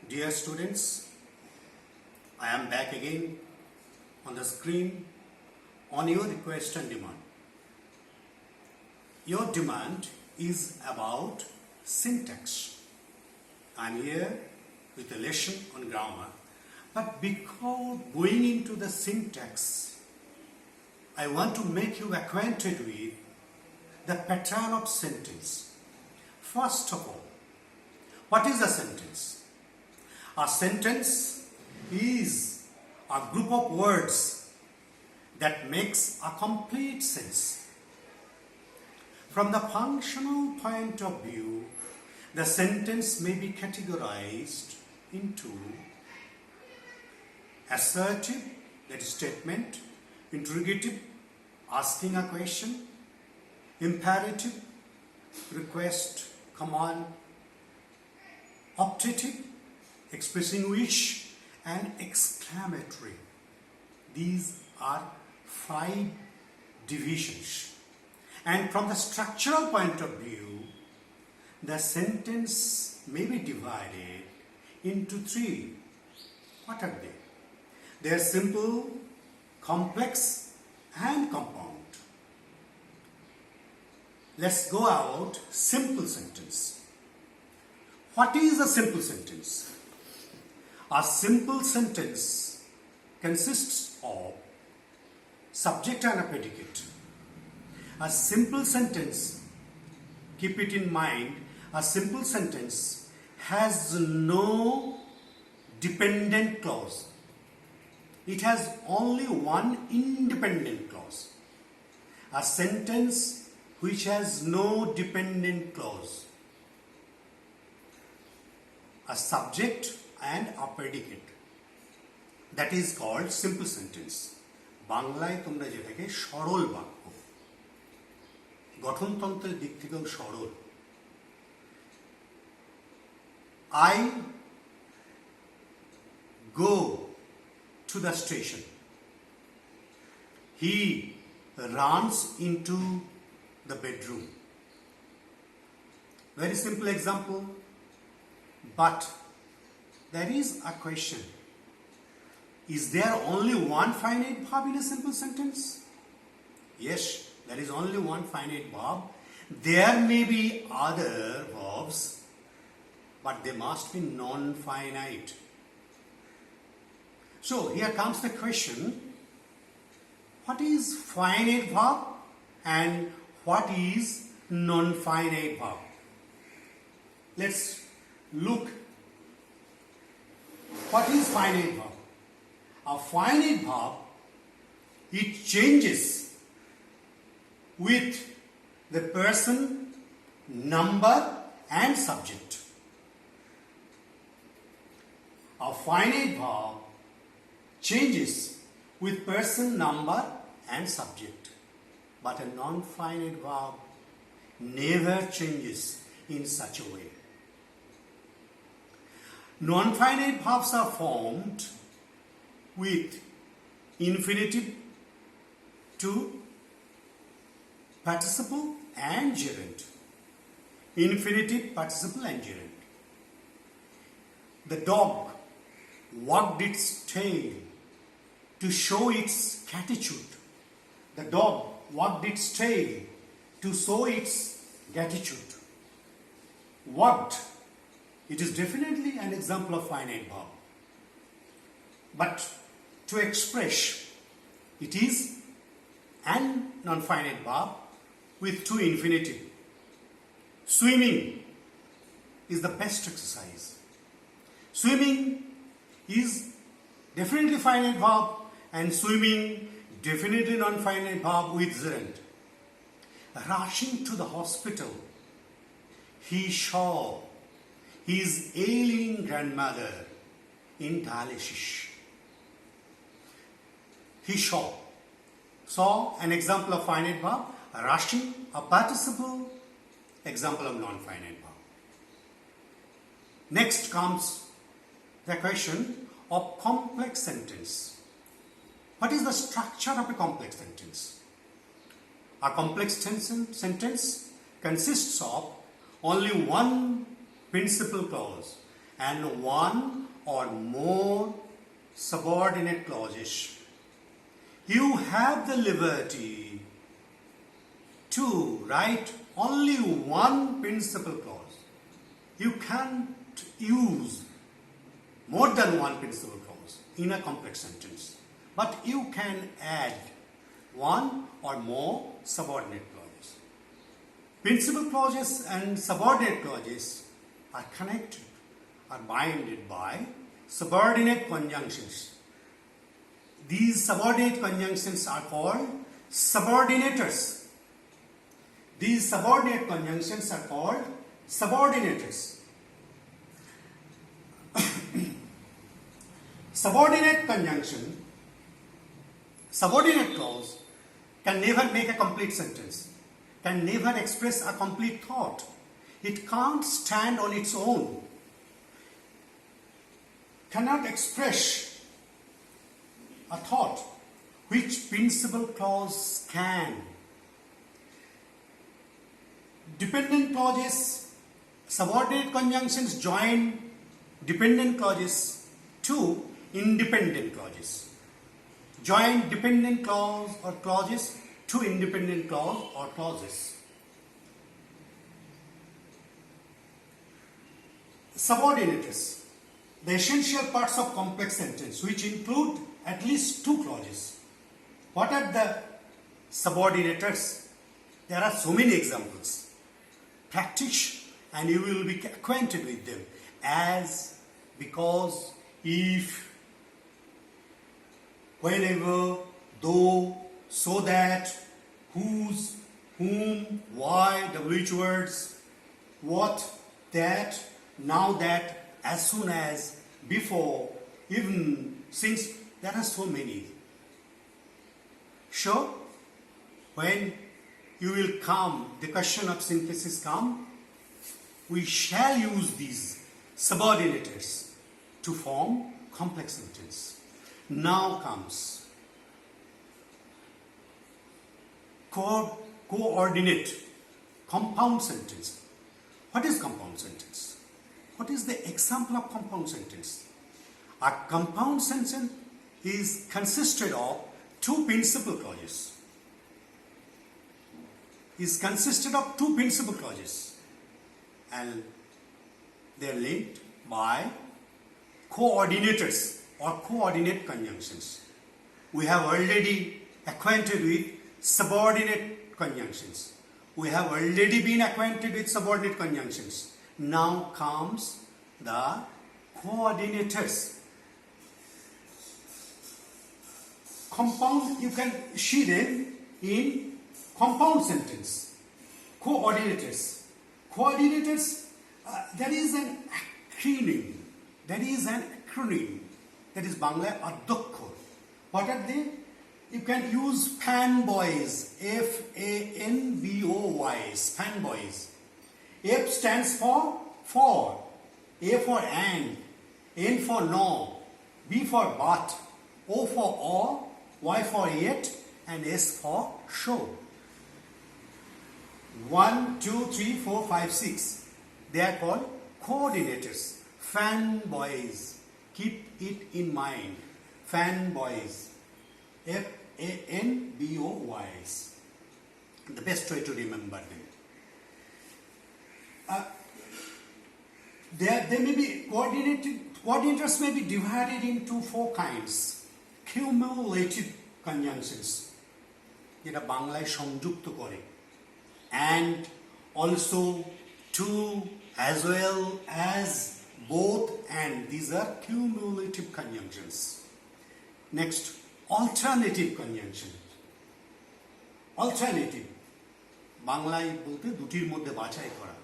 Dear students, I am back again on the screen on your request and demand. Your demand is about syntax. I am here with a lesson on grammar, but before going into the syntax, I want to make you acquainted with the pattern of sentence. First of all, what is a sentence? A sentence is a group of words that makes a complete sense. From the functional point of view, the sentence may be categorized into assertive, that is statement, interrogative, asking a question, imperative, request, command, optative, expressing wish, and exclamatory. These are 5 divisions. And from the structural point of view, the sentence may be divided into 3. What are they? They are simple, complex, and compound. Let's go out simple sentence. What is a simple sentence? A simple sentence consists of subject and a predicate. A simple sentence, keep it in mind, a simple sentence has no dependent clause. It has only one independent clause. A sentence which has no dependent clause. A subject and a predicate. That is called simple sentence. বাংলায় তোমরা যেটাকে সরল বাক্য, গঠনতন্ত্রের দিক থেকেও সরল। I go to the station. He runs into the bedroom. Very simple example, but there is a question. Is there only one finite verb in a simple sentence? Yes, there is only one finite verb. There may be other verbs, but they must be non-finite. So here comes the question, what is finite verb and what is non-finite verb? Let's look. What is finite verb? A finite verb, it changes with the person, number, and subject. A finite verb changes with person, number, and subject. But a non-finite verb never changes in such a way. Non-finite verbs are formed with infinitive to participle and gerund. Infinitive, participle, and gerund. The dog wagged its tail to show its gratitude. The dog wagged its tail to show its gratitude. Wagged, it is definitely an example of finite verb. But to express, it is an non-finite verb with 2 infinitive. Swimming is the best exercise. Swimming is definitely finite verb, and swimming definitely non-finite verb with gerund. Rushing to the hospital, he saw his ailing grandmother in dialysis. He saw an example of finite verb, rushing, a participle, example of non-finite verb. Next comes the question of complex sentence. What is the structure of a complex sentence? A complex sentence consists of only one principal clause and one or more subordinate clauses, you have the liberty to write only one principal clause. You can't use more than one principal clause in a complex sentence, but you can add one or more subordinate clauses. Principal clauses and subordinate clauses are connected, are bounded by subordinate conjunctions. These subordinate conjunctions are called subordinators. These subordinate conjunctions are called subordinators. Subordinate conjunction, subordinate clause can never make a complete sentence, can never express a complete thought. It can't stand on its own, cannot express a thought which principal clause can. Dependent clauses, subordinate conjunctions join dependent clauses to independent clauses. Join dependent clause or clauses to independent clause or clauses. Subordinators, the essential parts of complex sentence which include at least two clauses. What are the subordinators? There are so many examples. Practice and you will be acquainted with them. As, because, if, whenever, though, so that, whose, whom, why, WH words, what, that, now that, as soon as, before, even, since. There are so many. Sure, when you will come, the question of synthesis come, we shall use these subordinators to form complex sentence. Now comes coordinate compound sentence. What is compound sentence? What is the example of compound sentence? A compound sentence is consisted of two principal clauses. Is consisted of two principal clauses, and they are linked by coordinators or coordinate conjunctions. We have already acquainted with subordinate conjunctions. We have already been acquainted with subordinate conjunctions. Now comes the coordinators. Compound, you can see them in compound sentence. Coordinators. Coordinators, there is an acronym. That is Bangla Adhyaksha. What are they? You can use fanboys. F-A-N-B-O-Ys. Fanboys. F stands for, A for and, N for no, B for but, O for or, Y for yet, and S for show. 1, 2, 3, 4, 5, 6. They are called coordinators. Fanboys. Keep it in mind. Fanboys. F-A-N-B-O-Ys. The best way to remember them. They may be coordinators may be divided into four kinds. Cumulative conjunctions, যেটা বাংলায় সংযুক্ত করে, and also to, as well as, both, and. These are cumulative conjunctions. Next, alternative conjunction. Alternative, বাংলায় বলতে দুটির মধ্যে বাছাই করা,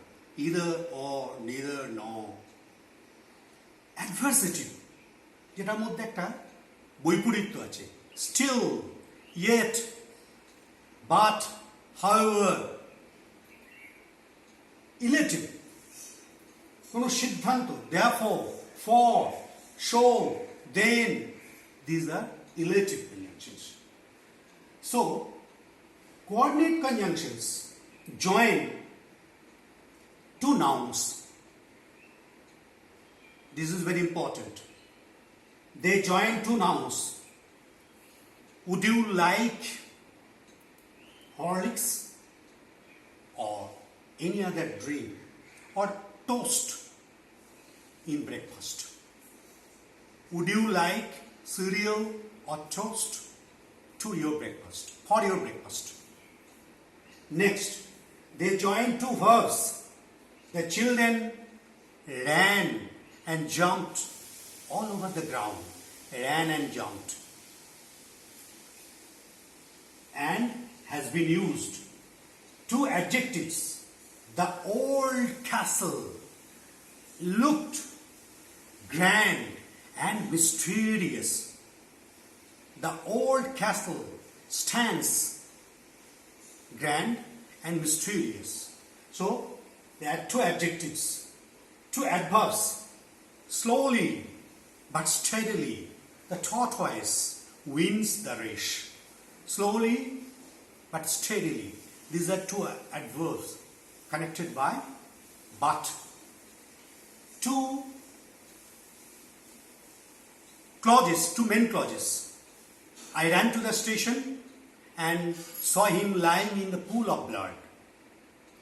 either or, neither nor. Adversative, যেটার মধ্যে একটা বৈপরীত্য আছে, still, yet, but, however. Elative, কোনো সিদ্ধান্ত, therefore, for, so, then. These are elative conjunctions. So, coordinate conjunctions join two nouns This is very important. They join two nouns. Would you like Horlicks or any other drink or toast in breakfast? Would you like cereal or toast to your breakfast, for your breakfast? Next, they join two verbs. The children ran and jumped all over the ground. Ran and jumped. And has been used. Two adjectives. The old castle looked grand and mysterious. The old castle stands grand and mysterious. So, there are two adjectives, two adverbs. Slowly but steadily, the tortoise wins the race. Slowly but steadily. These are two adverbs connected by but. Two clauses, two main clauses. I ran to the station and saw him lying in the pool of blood.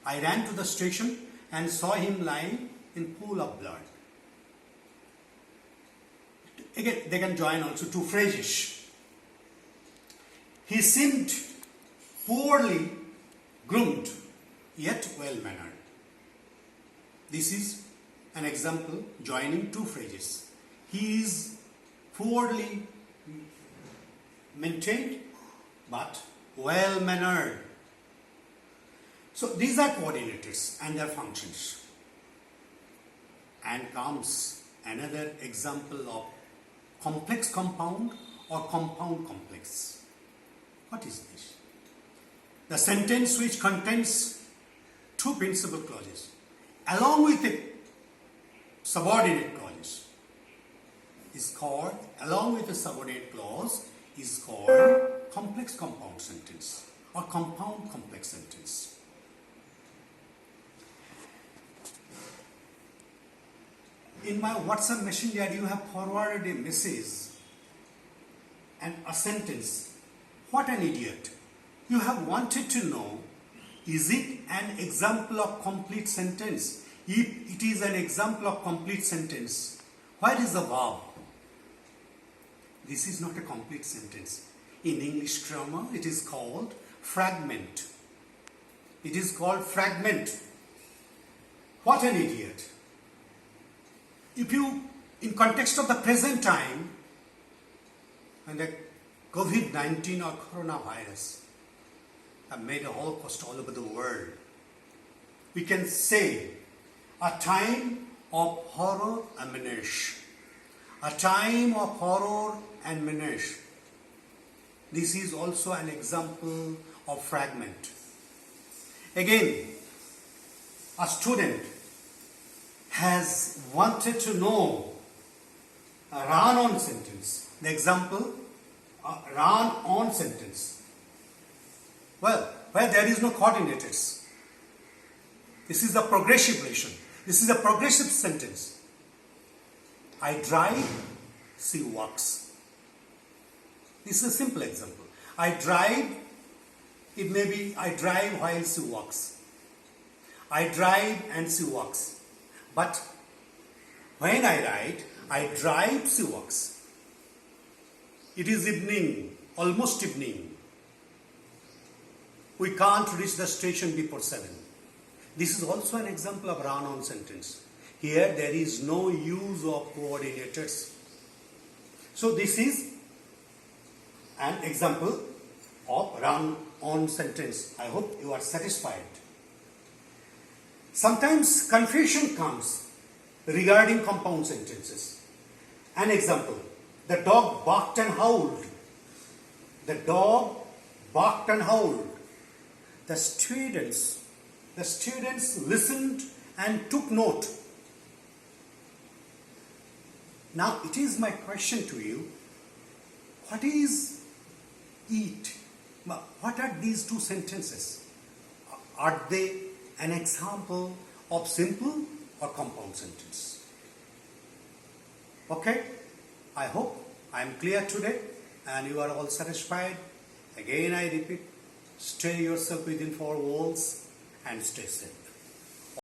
I ran to the station and saw him lying in pool of blood. Again, they can join also two phrases. He seemed poorly groomed, yet well-mannered. This is an example joining two phrases. He is poorly maintained, but well-mannered. So these are coordinators and their functions. And comes another example of complex compound or compound complex. What is this? The sentence which contains two principal clauses along with a subordinate clause is called, along with a subordinate clause is called complex compound sentence or compound complex sentence. In my WhatsApp messenger, you have forwarded a message and a sentence. What an idiot. You have wanted to know, is it an example of complete sentence? If it is an example of complete sentence, where is the verb? This is not a complete sentence. In English grammar, it is called fragment. It is called fragment. What an idiot. If you, in context of the present time, when the COVID-19 or coronavirus have made a holocaust all over the world, we can say a time of horror and menace. A time of horror and menace. This is also an example of fragment. Again, a student has wanted to know a run-on sentence. The example, a run-on sentence. Well, where there is no coordinators. This is a progressive relation. This is a progressive sentence. I drive, she walks. This is a simple example. I drive, it may be I drive while she walks. I drive and she walks. But when I write, I drive, she walks. It is evening, almost evening. We can't reach the station before 7. This is also an example of run-on sentence. Here there is no use of coordinators. So this is an example of run-on sentence. I hope you are satisfied. Sometimes confusion comes regarding compound sentences. An example, the dog barked and howled. The dog barked and howled. The students listened and took note. Now it is my question to you, what is it? What are these two sentences? Are they an example of simple or compound sentence? Okay, I hope I am clear today and you are all satisfied. Again I repeat, stay yourself within four walls and stay safe.